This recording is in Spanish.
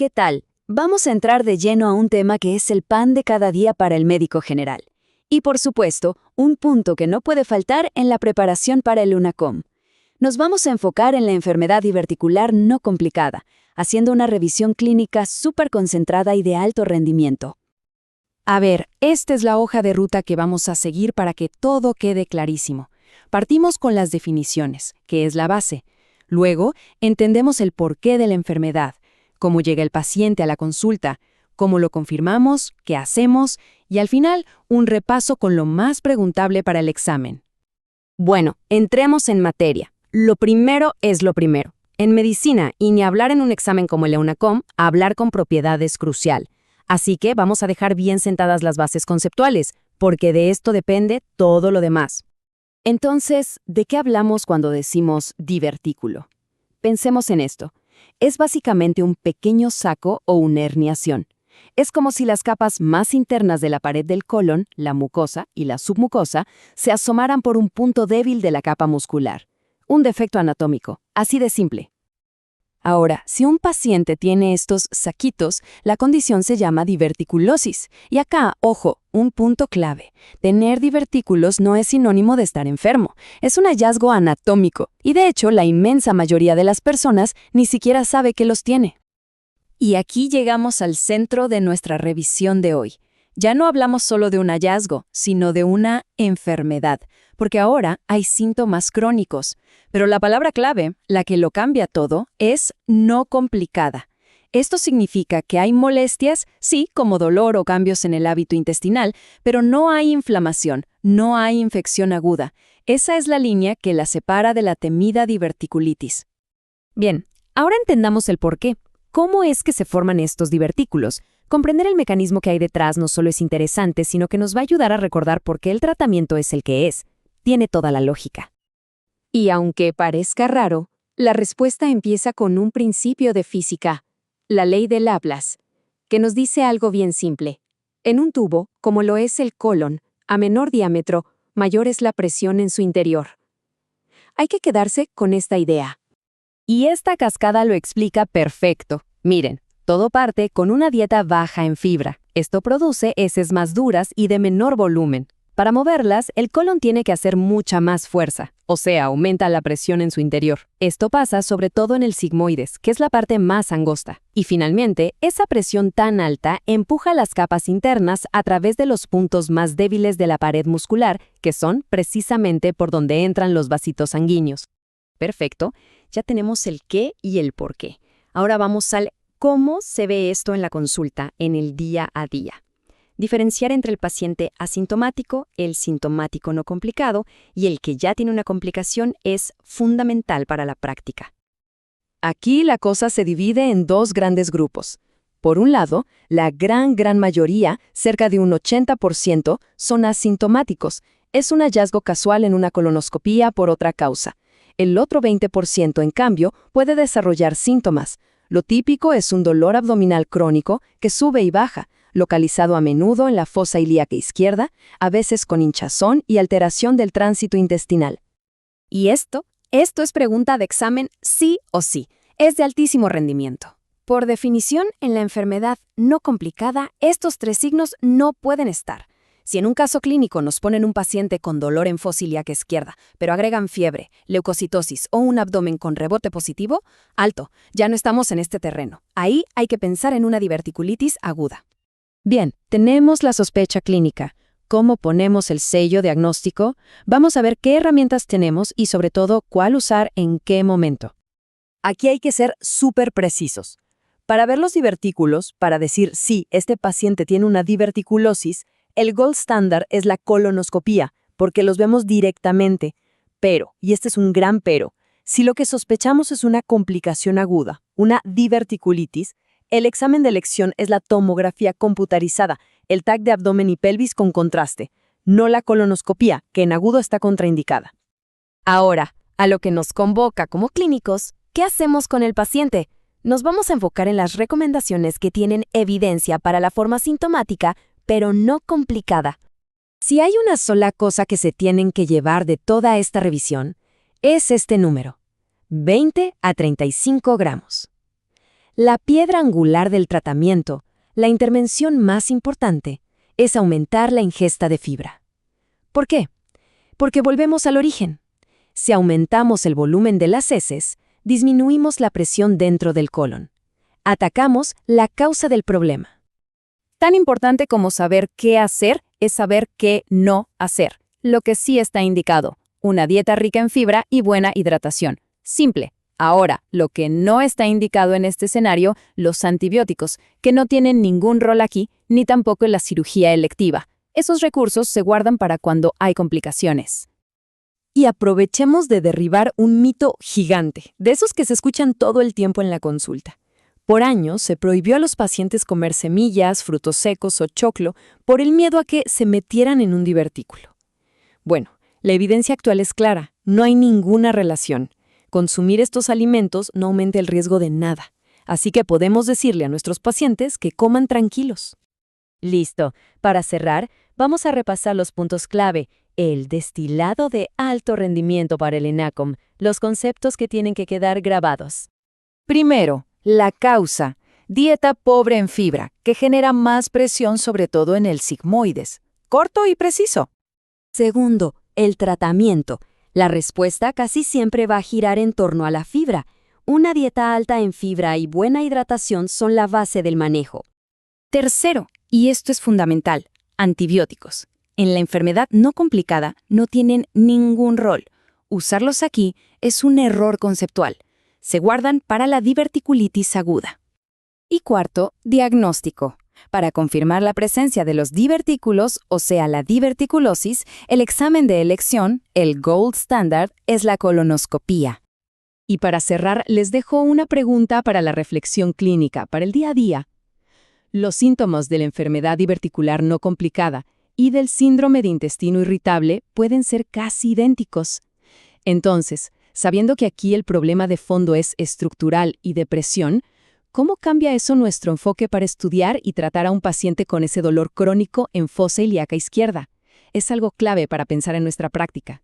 ¿qué tal? Vamos a entrar de lleno a un tema que es el pan de cada día para el médico general. Y por supuesto, un punto que no puede faltar en la preparación para el UNACOM. Nos vamos a enfocar en la enfermedad diverticular no complicada, haciendo una revisión clínica súper concentrada y de alto rendimiento. A ver, esta es la hoja de ruta que vamos a seguir para que todo quede clarísimo. Partimos con las definiciones, que es la base. Luego, entendemos el porqué de la enfermedad, cómo llega el paciente a la consulta, cómo lo confirmamos, qué hacemos, y al final, un repaso con lo más preguntable para el examen. Bueno, entremos en materia. Lo primero es lo primero. En medicina, y ni hablar en un examen como el UNACOM, hablar con propiedad es crucial. Así que vamos a dejar bien sentadas las bases conceptuales, porque de esto depende todo lo demás. Entonces, ¿de qué hablamos cuando decimos divertículo? Pensemos en esto. Es básicamente un pequeño saco o una herniación. Es como si las capas más internas de la pared del colon, la mucosa y la submucosa, se asomaran por un punto débil de la capa muscular. Un defecto anatómico, así de simple. Ahora, si un paciente tiene estos saquitos, la condición se llama diverticulosis. Y acá, ojo, un punto clave. Tener divertículos no es sinónimo de estar enfermo. Es un hallazgo anatómico. Y de hecho, la inmensa mayoría de las personas ni siquiera sabe que los tiene. Y aquí llegamos al centro de nuestra revisión de hoy. Ya no hablamos solo de un hallazgo, sino de una enfermedad, porque ahora hay síntomas crónicos. Pero la palabra clave, la que lo cambia todo, es no complicada. Esto significa que hay molestias, sí, como dolor o cambios en el hábito intestinal, pero no hay inflamación, no hay infección aguda. Esa es la línea que la separa de la temida diverticulitis. Bien, ahora entendamos el porqué. ¿Cómo es que se forman estos divertículos? Comprender el mecanismo que hay detrás no solo es interesante, sino que nos va a ayudar a recordar por qué el tratamiento es el que es. Tiene toda la lógica. Y aunque parezca raro, la respuesta empieza con un principio de física, la ley de Laplace, que nos dice algo bien simple. En un tubo, como lo es el colon, a menor diámetro, mayor es la presión en su interior. Hay que quedarse con esta idea. Y esta cascada lo explica perfecto. Miren, todo parte con una dieta baja en fibra. Esto produce heces más duras y de menor volumen. Para moverlas, el colon tiene que hacer mucha más fuerza, o sea, aumenta la presión en su interior. Esto pasa sobre todo en el sigmoides, que es la parte más angosta. Y finalmente, esa presión tan alta empuja las capas internas a través de los puntos más débiles de la pared muscular, que son precisamente por donde entran los vasitos sanguíneos. Perfecto, ya tenemos el qué y el por qué. Ahora vamos al cómo se ve esto en la consulta, en el día a día. Diferenciar entre el paciente asintomático, el sintomático no complicado y el que ya tiene una complicación es fundamental para la práctica. Aquí la cosa se divide en dos grandes grupos. Por un lado, la gran mayoría, cerca de un 80%, son asintomáticos. Es un hallazgo casual en una colonoscopía por otra causa. El otro 20%, en cambio, puede desarrollar síntomas. Lo típico es un dolor abdominal crónico que sube y baja, localizado a menudo en la fosa ilíaca izquierda, a veces con hinchazón y alteración del tránsito intestinal. Y esto es pregunta de examen sí o sí. Es de altísimo rendimiento. Por definición, en la enfermedad no complicada, estos tres signos no pueden estar. Si en un caso clínico nos ponen un paciente con dolor en fosa ilíaca izquierda, pero agregan fiebre, leucocitosis o un abdomen con rebote positivo, alto, ya no estamos en este terreno. Ahí hay que pensar en una diverticulitis aguda. Bien, tenemos la sospecha clínica. ¿Cómo ponemos el sello diagnóstico? Vamos a ver qué herramientas tenemos y sobre todo cuál usar en qué momento. Aquí hay que ser súper precisos. Para ver los divertículos, para decir sí, este paciente tiene una diverticulosis, el gold standard es la colonoscopía, porque los vemos directamente. Pero, y este es un gran pero, si lo que sospechamos es una complicación aguda, una diverticulitis, el examen de elección es la tomografía computarizada, el TAC de abdomen y pelvis con contraste, no la colonoscopía, que en agudo está contraindicada. Ahora, a lo que nos convoca como clínicos, ¿qué hacemos con el paciente? Nos vamos a enfocar en las recomendaciones que tienen evidencia para la forma sintomática, pero no complicada. Si hay una sola cosa que se tienen que llevar de toda esta revisión, es este número, 20 a 35 gramos. La piedra angular del tratamiento, la intervención más importante, es aumentar la ingesta de fibra. ¿Por qué? Porque volvemos al origen. Si aumentamos el volumen de las heces, disminuimos la presión dentro del colon. Atacamos la causa del problema. Tan importante como saber qué hacer es saber qué no hacer. Lo que sí está indicado, una dieta rica en fibra y buena hidratación. Simple. Ahora, lo que no está indicado en este escenario, los antibióticos, que no tienen ningún rol aquí, ni tampoco en la cirugía electiva. Esos recursos se guardan para cuando hay complicaciones. Y aprovechemos de derribar un mito gigante, de esos que se escuchan todo el tiempo en la consulta. Por años se prohibió a los pacientes comer semillas, frutos secos o choclo por el miedo a que se metieran en un divertículo. Bueno, la evidencia actual es clara, no hay ninguna relación. Consumir estos alimentos no aumenta el riesgo de nada, así que podemos decirle a nuestros pacientes que coman tranquilos. Listo, para cerrar, vamos a repasar los puntos clave. El destilado de alto rendimiento para el ENACOM, los conceptos que tienen que quedar grabados. Primero, la causa. Dieta pobre en fibra, que genera más presión sobre todo en el sigmoides. Corto y preciso. Segundo, el tratamiento. La respuesta casi siempre va a girar en torno a la fibra. Una dieta alta en fibra y buena hidratación son la base del manejo. Tercero, y esto es fundamental, antibióticos. En la enfermedad no complicada no tienen ningún rol. Usarlos aquí es un error conceptual. Se guardan para la diverticulitis aguda. Y cuarto, diagnóstico. Para confirmar la presencia de los divertículos, o sea, la diverticulosis, el examen de elección, el gold standard, es la colonoscopía. Y para cerrar, les dejo una pregunta para la reflexión clínica, para el día a día. Los síntomas de la enfermedad diverticular no complicada y del síndrome de intestino irritable pueden ser casi idénticos. Entonces, sabiendo que aquí el problema de fondo es estructural y de presión, ¿cómo cambia eso nuestro enfoque para estudiar y tratar a un paciente con ese dolor crónico en fosa ilíaca izquierda? Es algo clave para pensar en nuestra práctica.